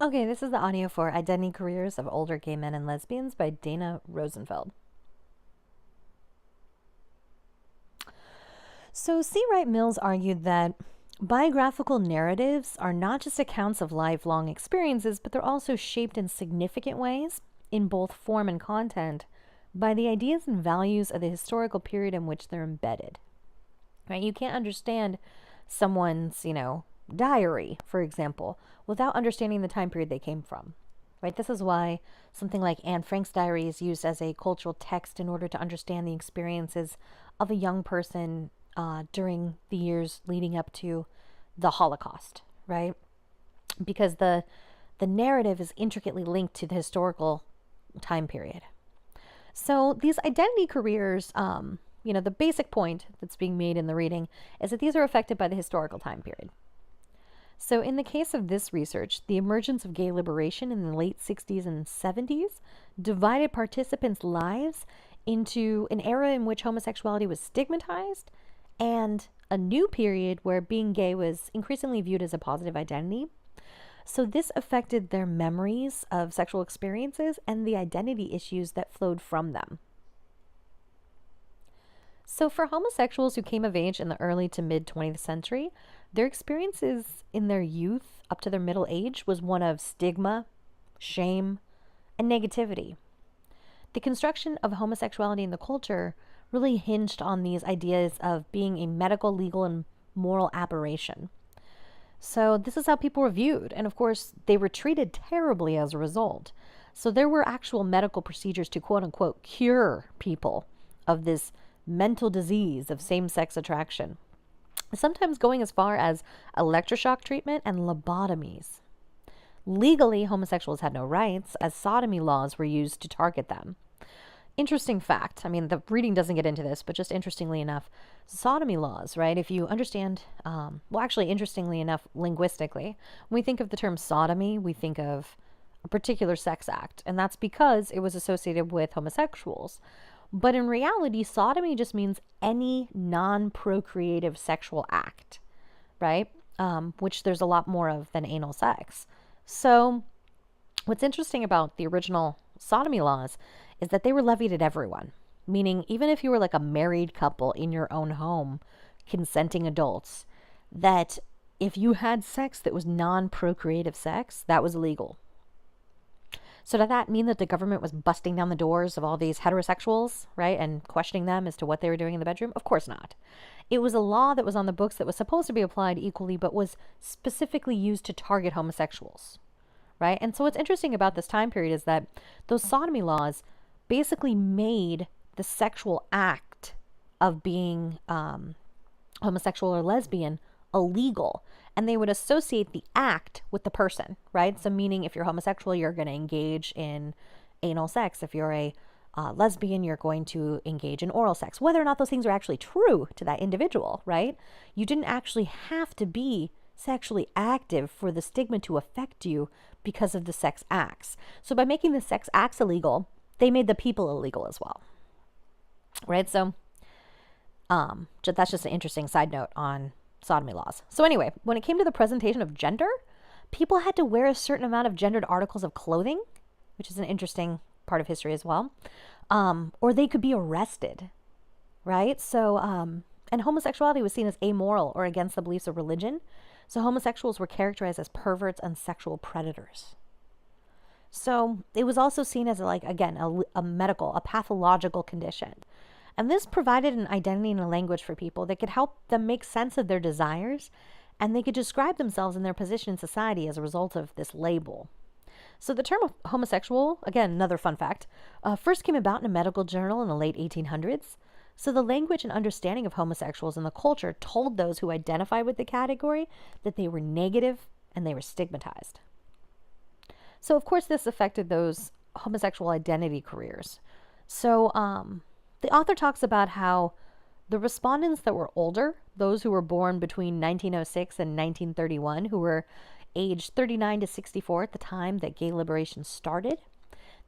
Okay, this is the audio for Identity Careers of Older Gay Men and Lesbians by Dana Rosenfeld. So, C. Wright Mills argued that biographical narratives are not just accounts of lifelong experiences, but they're also shaped in significant ways, in both form and content, by the ideas and values of the historical period in which they're embedded. Right? You can't understand someone's, diary, for example, without understanding the time period they came from. Right? This is why something like Anne Frank's diary is used as a cultural text in order to understand the experiences of a young person during the years leading up to the Holocaust, right? Because the narrative is intricately linked to the historical time period. So these identity careers, the basic point that's being made in the reading is that these are affected by the historical time period. So in the case of this research, the emergence of gay liberation in the late 60s and 70s divided participants' lives into an era in which homosexuality was stigmatized and a new period where being gay was increasingly viewed as a positive identity. So this affected their memories of sexual experiences and the identity issues that flowed from them. So for homosexuals who came of age in the early to mid 20th century, their experiences in their youth up to their middle age was one of stigma, shame, and negativity. The construction of homosexuality in the culture really hinged on these ideas of being a medical, legal, and moral aberration. So this is how people were viewed. And of course, they were treated terribly as a result. So there were actual medical procedures to quote unquote cure people of this mental disease of same-sex attraction, sometimes going as far as electroshock treatment and lobotomies. Legally, homosexuals had no rights, as sodomy laws were used to target them. Interesting fact, the reading doesn't get into this, but just interestingly enough, sodomy laws, right? If you understand, interestingly enough, linguistically, when we think of the term sodomy, we think of a particular sex act, and that's because it was associated with homosexuals. But in reality, sodomy just means any non-procreative sexual act, right? Which there's a lot more of than anal sex. So what's interesting about the original sodomy laws is that they were levied at everyone, meaning even if you were like a married couple in your own home, consenting adults, that if you had sex that was non-procreative sex, that was illegal. So did that mean that the government was busting down the doors of all these heterosexuals, right, and questioning them as to what they were doing in the bedroom? Of course not. It was a law that was on the books that was supposed to be applied equally, but was specifically used to target homosexuals, right? And so what's interesting about this time period is that those sodomy laws basically made the sexual act of being homosexual or lesbian illegal. And they would associate the act with the person, right? So meaning if you're homosexual, you're going to engage in anal sex. If you're a lesbian, you're going to engage in oral sex. Whether or not those things are actually true to that individual, right? You didn't actually have to be sexually active for the stigma to affect you because of the sex acts. So by making the sex acts illegal, they made the people illegal as well, right? So that's just an interesting side note on sodomy laws. So anyway, when it came to the presentation of gender, people had to wear a certain amount of gendered articles of clothing, which is an interesting part of history as well, or they could be arrested, right? So, and homosexuality was seen as amoral or against the beliefs of religion. So homosexuals were characterized as perverts and sexual predators. So it was also seen as a medical, a pathological condition. And this provided an identity and a language for people that could help them make sense of their desires, and they could describe themselves and their position in society as a result of this label. So the term homosexual, again, another fun fact, first came about in a medical journal in the late 1800s. So the language and understanding of homosexuals in the culture told those who identified with the category that they were negative and they were stigmatized. So of course this affected those homosexual identity careers. So the author talks about how the respondents that were older, those who were born between 1906 and 1931, who were aged 39 to 64 at the time that gay liberation started,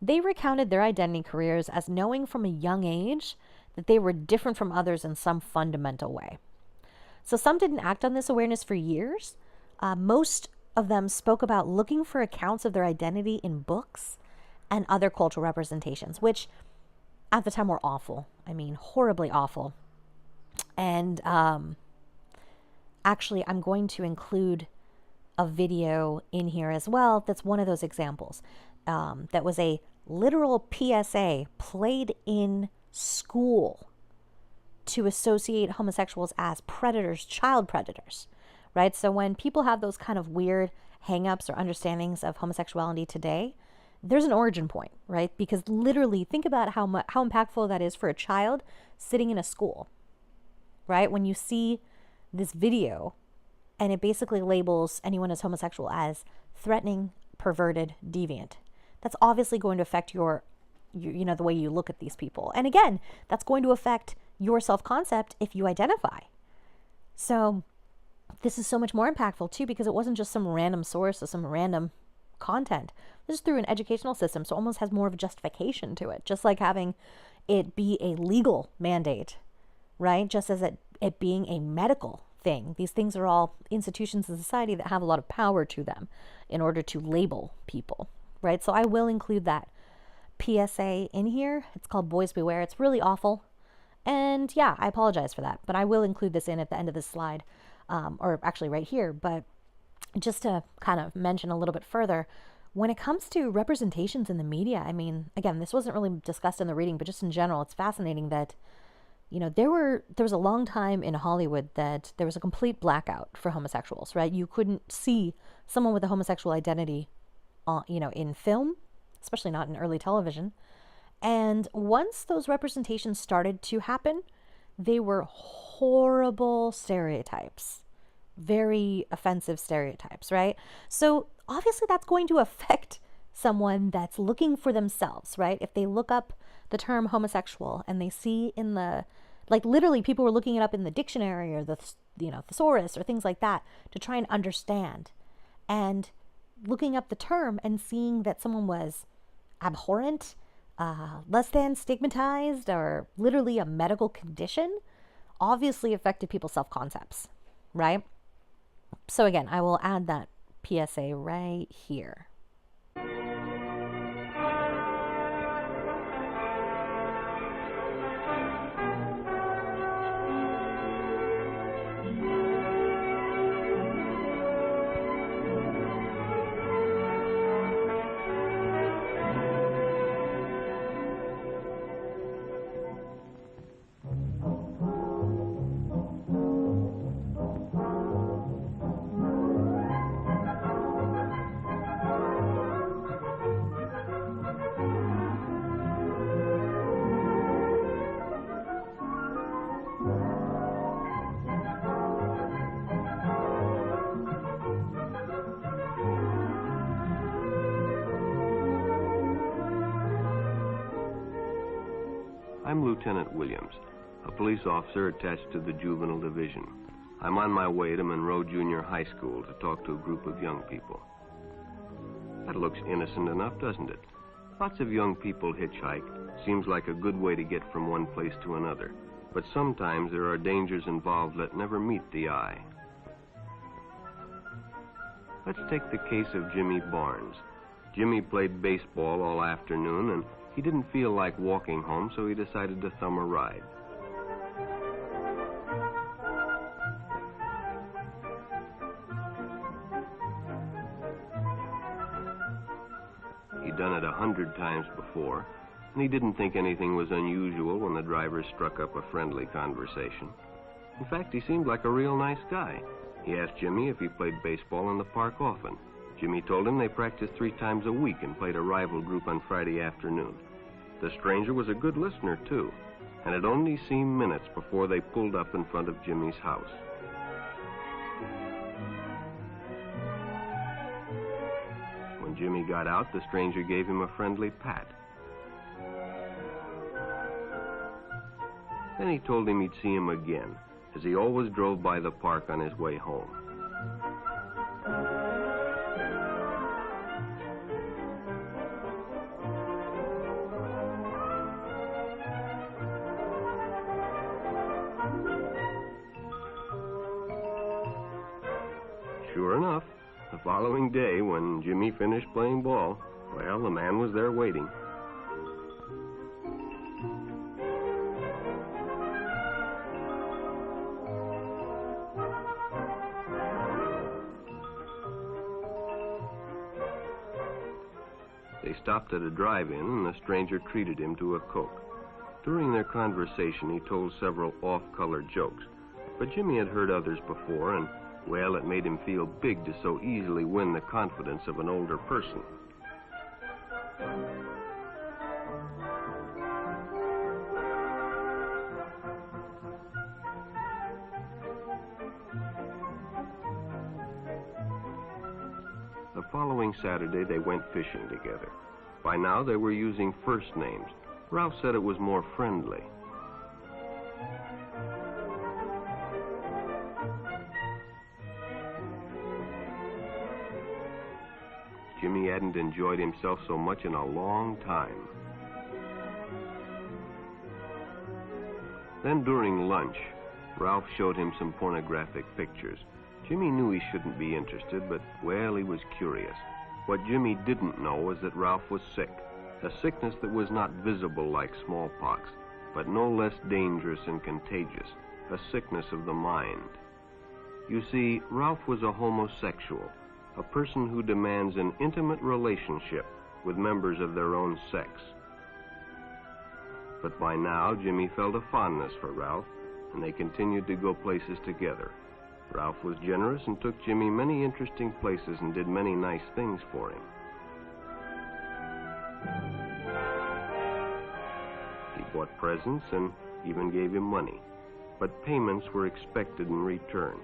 they recounted their identity careers as knowing from a young age that they were different from others in some fundamental way. So some didn't act on this awareness for years. Most of them spoke about looking for accounts of their identity in books and other cultural representations, which at the time were awful. I mean, horribly awful. And actually, I'm going to include a video in here as well that's one of those examples. That was a literal PSA played in school to associate homosexuals as predators, child predators, right? So when people have those kind of weird hangups or understandings of homosexuality today, there's an origin point, right? Because literally, think about how impactful that is for a child sitting in a school, right? When you see this video and it basically labels anyone as homosexual as threatening, perverted, deviant. That's obviously going to affect your the way you look at these people. And again, that's going to affect your self-concept if you identify. So this is so much more impactful too, because it wasn't just some random source or some random content. This is through an educational system, so it almost has more of a justification to it, just like having it be a legal mandate, right? Just as it being a medical thing. These things are all institutions in society that have a lot of power to them in order to label people, right? So I will include that PSA in here. It's called Boys Beware. It's really awful. And yeah, I apologize for that, but I will include this in at the end of this slide, or actually right here. But just to kind of mention a little bit further, when it comes to representations in the media, I mean, again, this wasn't really discussed in the reading, but just in general, it's fascinating that, there was a long time in Hollywood that there was a complete blackout for homosexuals, right? You couldn't see someone with a homosexual identity, in film, especially not in early television. And once those representations started to happen, they were horrible stereotypes, very offensive stereotypes, right? So obviously that's going to affect someone that's looking for themselves, right? If they look up the term homosexual and they see in literally people were looking it up in the dictionary or the thesaurus or things like that to try and understand, and looking up the term and seeing that someone was abhorrent, less than stigmatized, or literally a medical condition, obviously affected people's self-concepts, right? So again, I will add that PSA right here. I'm Lieutenant Williams, a police officer attached to the Juvenile Division. I'm on my way to Monroe Junior High School to talk to a group of young people. That looks innocent enough, doesn't it? Lots of young people hitchhike. Seems like a good way to get from one place to another. But sometimes there are dangers involved that never meet the eye. Let's take the case of Jimmy Barnes. Jimmy played baseball all afternoon, and he didn't feel like walking home, so he decided to thumb a ride. He'd done it 100 times before, and he didn't think anything was unusual when the driver struck up a friendly conversation. In fact, he seemed like a real nice guy. He asked Jimmy if he played baseball in the park often. Jimmy told him they practiced 3 times a week and played a rival group on Friday afternoon. The stranger was a good listener, too, and it only seemed minutes before they pulled up in front of Jimmy's house. When Jimmy got out, the stranger gave him a friendly pat. Then he told him he'd see him again, as he always drove by the park on his way home. Sure enough, The following day, when Jimmy finished playing ball, well, the man was there waiting. They stopped at a drive-in, and the stranger treated him to a Coke. During their conversation, he told several off-color jokes, but Jimmy had heard others before, and, well, it made him feel big to so easily win the confidence of an older person. The following Saturday, they went fishing together. By now, they were using first names. Ralph said it was more friendly. Jimmy hadn't enjoyed himself so much in a long time. Then during lunch, Ralph showed him some pornographic pictures. Jimmy knew he shouldn't be interested, but, well, he was curious. What Jimmy didn't know was that Ralph was sick, a sickness that was not visible like smallpox, but no less dangerous and contagious, a sickness of the mind. You see, Ralph was a homosexual, a person who demands an intimate relationship with members of their own sex. But by now, Jimmy felt a fondness for Ralph, and they continued to go places together. Ralph was generous and took Jimmy many interesting places and did many nice things for him. He bought presents and even gave him money, but payments were expected in return.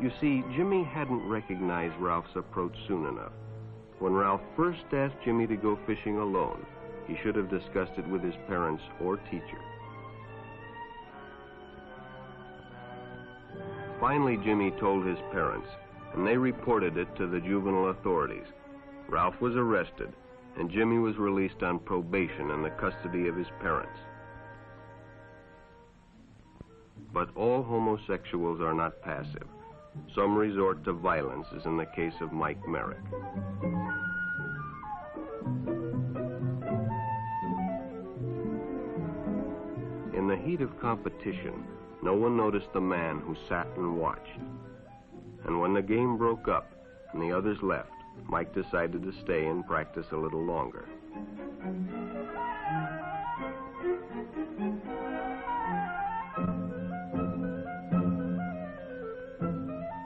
You see, Jimmy hadn't recognized Ralph's approach soon enough. When Ralph first asked Jimmy to go fishing alone, he should have discussed it with his parents or teacher. Finally, Jimmy told his parents, and they reported it to the juvenile authorities. Ralph was arrested, and Jimmy was released on probation in the custody of his parents. But all homosexuals are not passive. Some resort to violence, as in the case of Mike Merrick. In the heat of competition, no one noticed the man who sat and watched. And when the game broke up and the others left, Mike decided to stay and practice a little longer.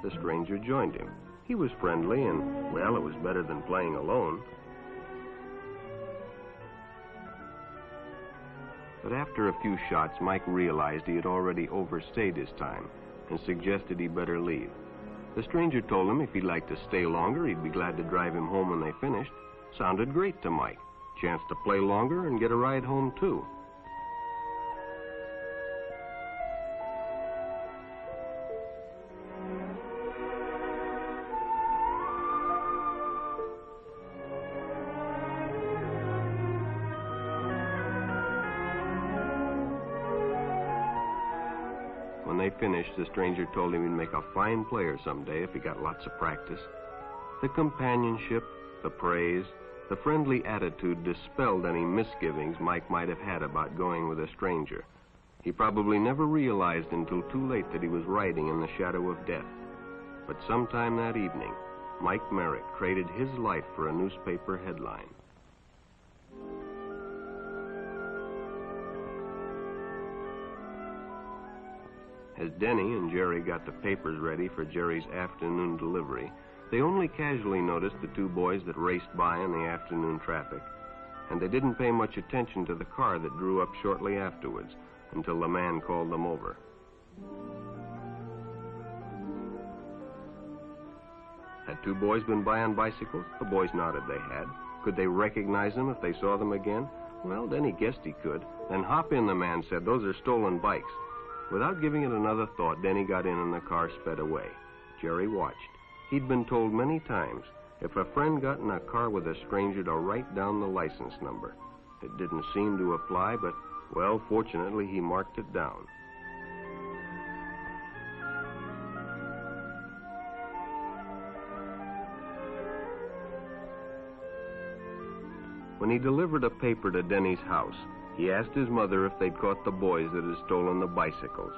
The stranger joined him. He was friendly and, well, it was better than playing alone. But after a few shots, Mike realized he had already overstayed his time and suggested he better leave. The stranger told him if he'd like to stay longer, he'd be glad to drive him home when they finished. Sounded great to Mike. Chance to play longer and get a ride home, too. When they finished, the stranger told him he'd make a fine player someday if he got lots of practice. The companionship, the praise, the friendly attitude dispelled any misgivings Mike might have had about going with a stranger. He probably never realized until too late that he was riding in the shadow of death. But sometime that evening, Mike Merrick traded his life for a newspaper headline. As Denny and Jerry got the papers ready for Jerry's afternoon delivery, they only casually noticed the two boys that raced by in the afternoon traffic, and they didn't pay much attention to the car that drew up shortly afterwards until the man called them over. Had two boys been by on bicycles? The boys nodded they had. Could they recognize them if they saw them again? Well, Denny guessed he could. Then hop in, the man said. Those are stolen bikes. Without giving it another thought, Denny got in and the car sped away. Jerry watched. He'd been told many times, if a friend got in a car with a stranger, to write down the license number. It didn't seem to apply, but, well, fortunately, he marked it down. When he delivered a paper to Denny's house, he asked his mother if they'd caught the boys that had stolen the bicycles.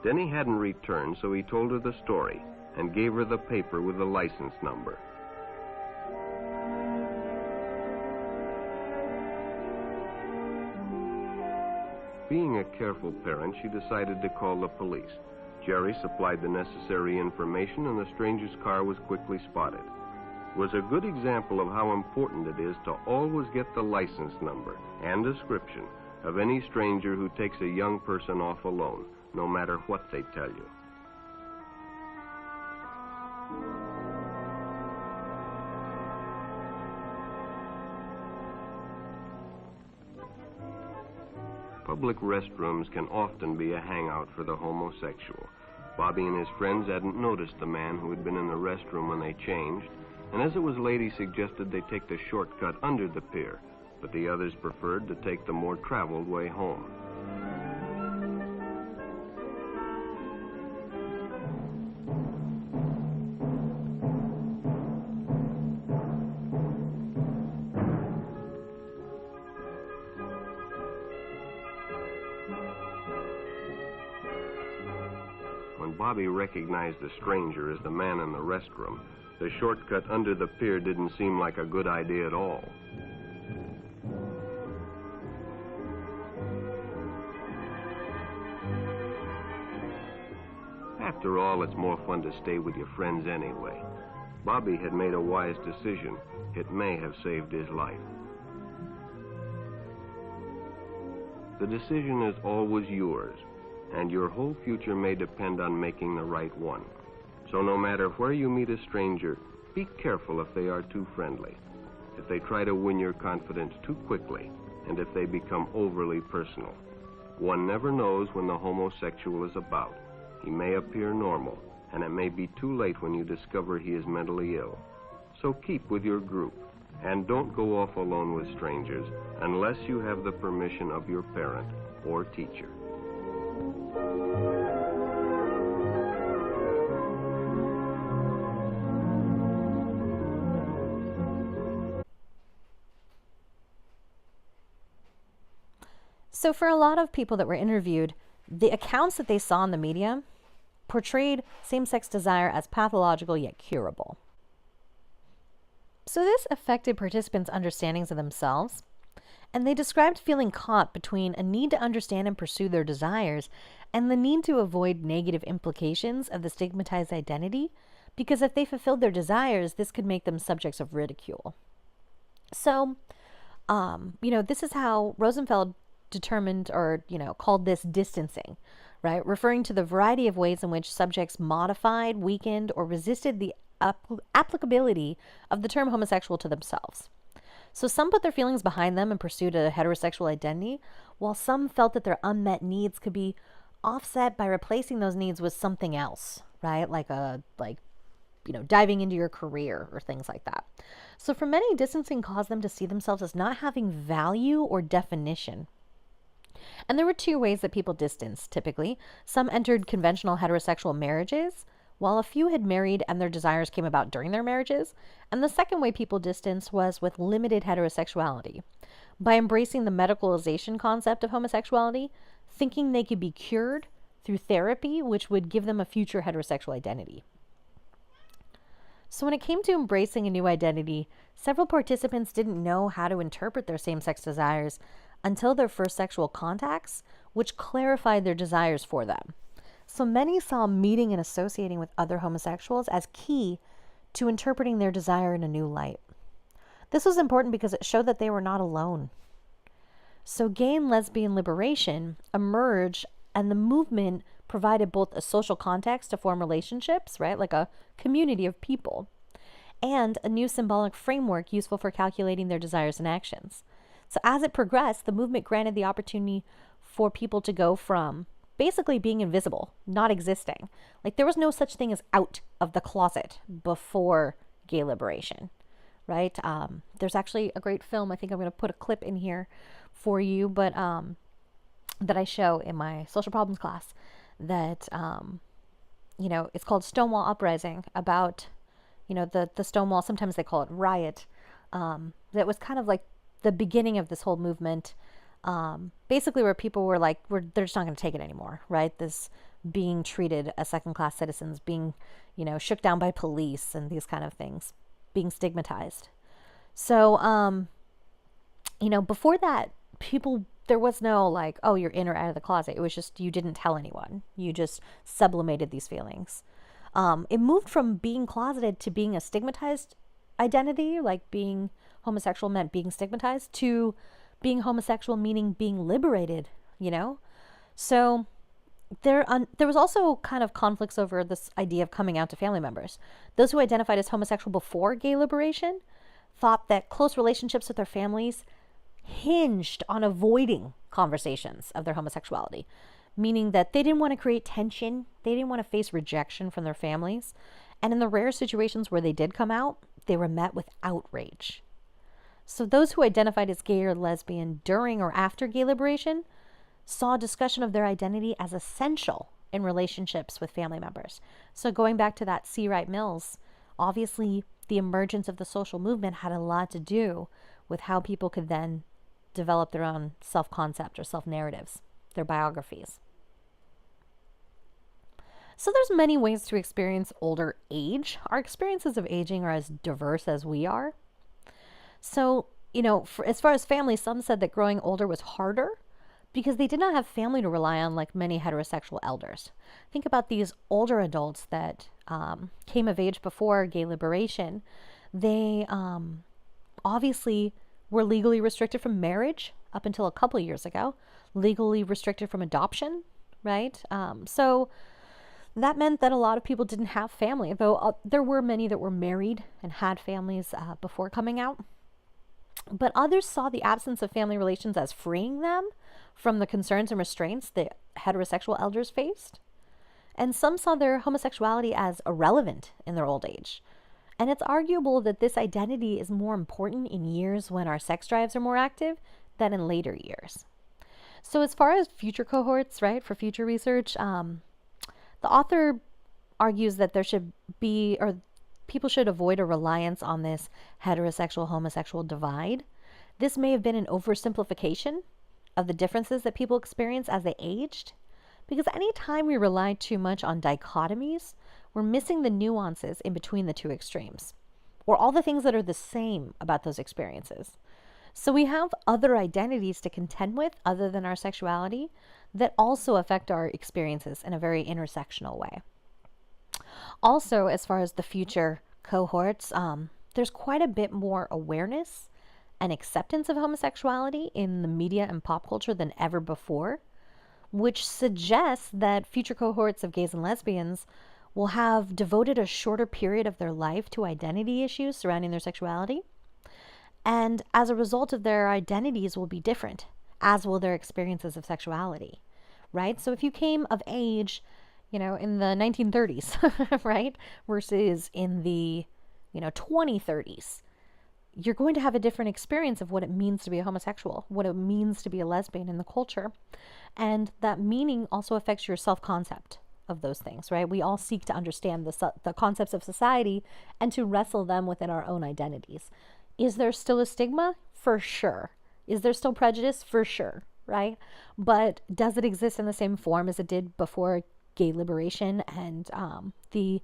Denny hadn't returned, so he told her the story and gave her the paper with the license number. Being a careful parent, she decided to call the police. Jerry supplied the necessary information, and the stranger's car was quickly spotted. It was a good example of how important it is to always get the license number and description of any stranger who takes a young person off alone, no matter what they tell you. Public restrooms can often be a hangout for the homosexual. Bobby and his friends hadn't noticed the man who had been in the restroom when they changed, and as it was late, he suggested they take the shortcut under the pier, but the others preferred to take the more traveled way home. When Bobby recognized the stranger as the man in the restroom, the shortcut under the pier didn't seem like a good idea at all. After all, it's more fun to stay with your friends anyway. Bobby had made a wise decision. It may have saved his life. The decision is always yours, and your whole future may depend on making the right one. So no matter where you meet a stranger, be careful if they are too friendly, if they try to win your confidence too quickly, and if they become overly personal. One never knows when the homosexual is about. He may appear normal, and it may be too late when you discover he is mentally ill. So keep with your group, and don't go off alone with strangers unless you have the permission of your parent or teacher. So for a lot of people that were interviewed, the accounts that they saw in the media portrayed same-sex desire as pathological yet curable. So this affected participants' understandings of themselves, and they described feeling caught between a need to understand and pursue their desires and the need to avoid negative implications of the stigmatized identity, because if they fulfilled their desires, this could make them subjects of ridicule. So, this is how Rosenfeld determined or, called this distancing, right? Referring to the variety of ways in which subjects modified, weakened, or resisted the applicability of the term homosexual to themselves. So some put their feelings behind them and pursued a heterosexual identity, while some felt that their unmet needs could be offset by replacing those needs with something else, right? Diving into your career or things like that. So for many, distancing caused them to see themselves as not having value or definition. And there were two ways that people distanced, typically. Some entered conventional heterosexual marriages, while a few had married and their desires came about during their marriages. And the second way people distanced was with limited heterosexuality, by embracing the medicalization concept of homosexuality, thinking they could be cured through therapy, which would give them a future heterosexual identity. So when it came to embracing a new identity, several participants didn't know how to interpret their same-sex desires until their first sexual contacts, which clarified their desires for them. So many saw meeting and associating with other homosexuals as key to interpreting their desire in a new light. This was important because it showed that they were not alone. So gay and lesbian liberation emerged, and the movement provided both a social context to form relationships, right, like a community of people, and a new symbolic framework useful for calculating their desires and actions. So as it progressed, the movement granted the opportunity for people to go from basically being invisible, not existing. Like there was no such thing as out of the closet before gay liberation, right? There's actually a great film. I think I'm going to put a clip in here for you, but that I show in my social problems class that, it's called Stonewall Uprising, about, the Stonewall, sometimes they call it riot, that was kind of like the beginning of this whole movement, basically where people were like, they're just not going to take it anymore, right? This being treated as second-class citizens, being, shook down by police and these kind of things, being stigmatized. So, before that, there was no like, oh, you're in or out of the closet. It was just you didn't tell anyone. You just sublimated these feelings. It moved from being closeted to being a stigmatized identity, like being homosexual meant being stigmatized, to being homosexual meaning being liberated, So there was also kind of conflicts over this idea of coming out to family members. Those who identified as homosexual before gay liberation thought that close relationships with their families hinged on avoiding conversations of their homosexuality, meaning that they didn't want to create tension, they didn't want to face rejection from their families, and in the rare situations where they did come out, they were met with outrage. So those who identified as gay or lesbian during or after gay liberation saw discussion of their identity as essential in relationships with family members. So going back to that C. Wright Mills, obviously the emergence of the social movement had a lot to do with how people could then develop their own self-concept or self-narratives, their biographies. So there's many ways to experience older age. Our experiences of aging are as diverse as we are. So, as far as family, some said that growing older was harder because they did not have family to rely on like many heterosexual elders. Think about these older adults that came of age before gay liberation. They obviously were legally restricted from marriage up until a couple of years ago, legally restricted from adoption, right? So that meant that a lot of people didn't have family, though there were many that were married and had families before coming out. But others saw the absence of family relations as freeing them from the concerns and restraints that heterosexual elders faced. And some saw their homosexuality as irrelevant in their old age. And it's arguable that this identity is more important in years when our sex drives are more active than in later years. So as far as future cohorts, right, for future research, the author argues that there should be, or people should avoid a reliance on this heterosexual-homosexual divide. This may have been an oversimplification of the differences that people experience as they aged, because anytime we rely too much on dichotomies, we're missing the nuances in between the two extremes, or all the things that are the same about those experiences. So we have other identities to contend with other than our sexuality that also affect our experiences in a very intersectional way. Also, as far as the future cohorts, there's quite a bit more awareness and acceptance of homosexuality in the media and pop culture than ever before, which suggests that future cohorts of gays and lesbians will have devoted a shorter period of their life to identity issues surrounding their sexuality. And as a result of their identities will be different, as will their experiences of sexuality, right? So if you came of age, in the 1930s, right, versus in the, 2030s, you're going to have a different experience of what it means to be a homosexual, what it means to be a lesbian in the culture. And that meaning also affects your self-concept of those things, right? We all seek to understand the concepts of society and to wrestle them within our own identities. Is there still a stigma? For sure. Is there still prejudice? For sure, right? But does it exist in the same form as it did before gay liberation and the,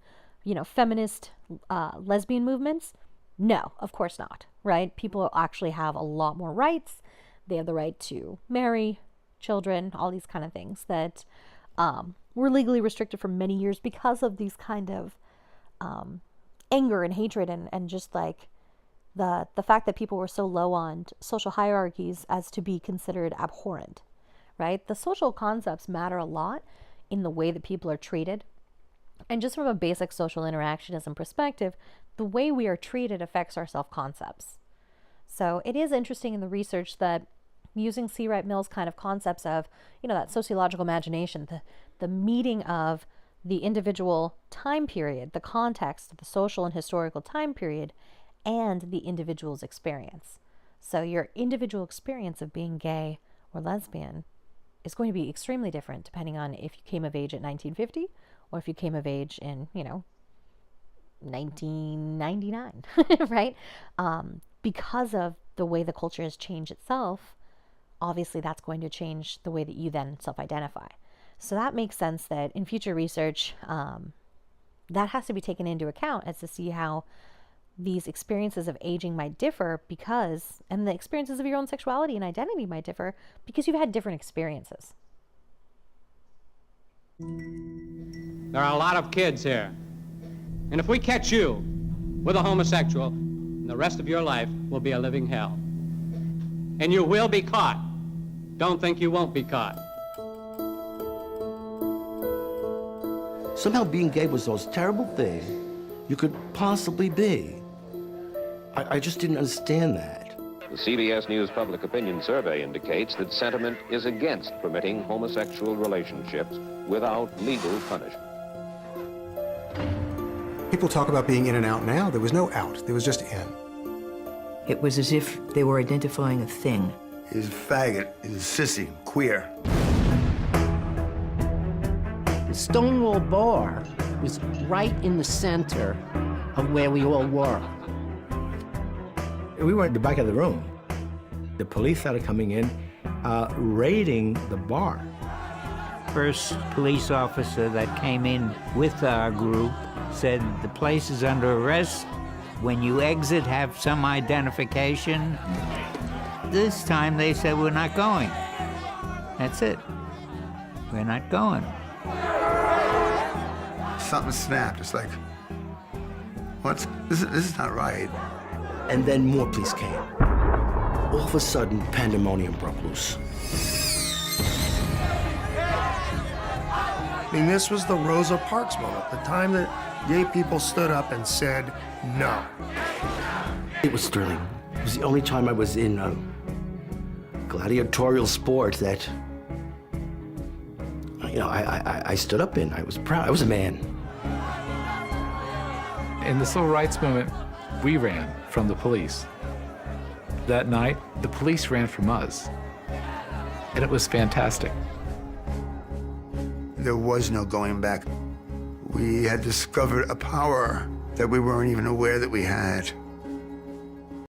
feminist lesbian movements? No, of course not, right? People actually have a lot more rights. They have the right to marry, children, all these kind of things that were legally restricted for many years because of these kind of anger and hatred and just like the fact that people were so low on social hierarchies as to be considered abhorrent, right? The social concepts matter a lot in the way that people are treated. And just from a basic social interactionism perspective, the way we are treated affects our self-concepts. So it is interesting in the research that using C. Wright Mills kind of concepts of, that sociological imagination, the meeting of the individual time period, the context, the social and historical time period, and the individual's experience. So your individual experience of being gay or lesbian is going to be extremely different depending on if you came of age at 1950 or if you came of age in, 1999, right? Because of the way the culture has changed itself, obviously that's going to change the way that you then self-identify. So that makes sense that in future research, that has to be taken into account as to see how these experiences of aging might differ because, and the experiences of your own sexuality and identity might differ because you've had different experiences. There are a lot of kids here. And if we catch you with a homosexual, the rest of your life will be a living hell. And you will be caught. Don't think you won't be caught. Somehow being gay was the most terrible thing you could possibly be. I just didn't understand that. The CBS News Public Opinion Survey indicates that sentiment is against permitting homosexual relationships without legal punishment. People talk about being in and out now. There was no out. There was just in. It was as if they were identifying a thing. He's a faggot, he's a sissy, queer. The Stonewall Bar was right in the center of where we all were. We were at the back of the room. The police started coming in, raiding the bar. First police officer that came in with our group said, "The place is under arrest. When you exit, have some identification." This time they said, "We're not going." That's it. We're not going. Something snapped. It's like, this is not right. And then more police came. All of a sudden, pandemonium broke loose. I mean, this was the Rosa Parks moment, the time that gay people stood up and said no. It was thrilling. It was the only time I was in a gladiatorial sport that, I stood up in. I was proud. I was a man. In the civil rights movement, we ran from the police. That night, the police ran from us. And it was fantastic. There was no going back. We had discovered a power that we weren't even aware that we had.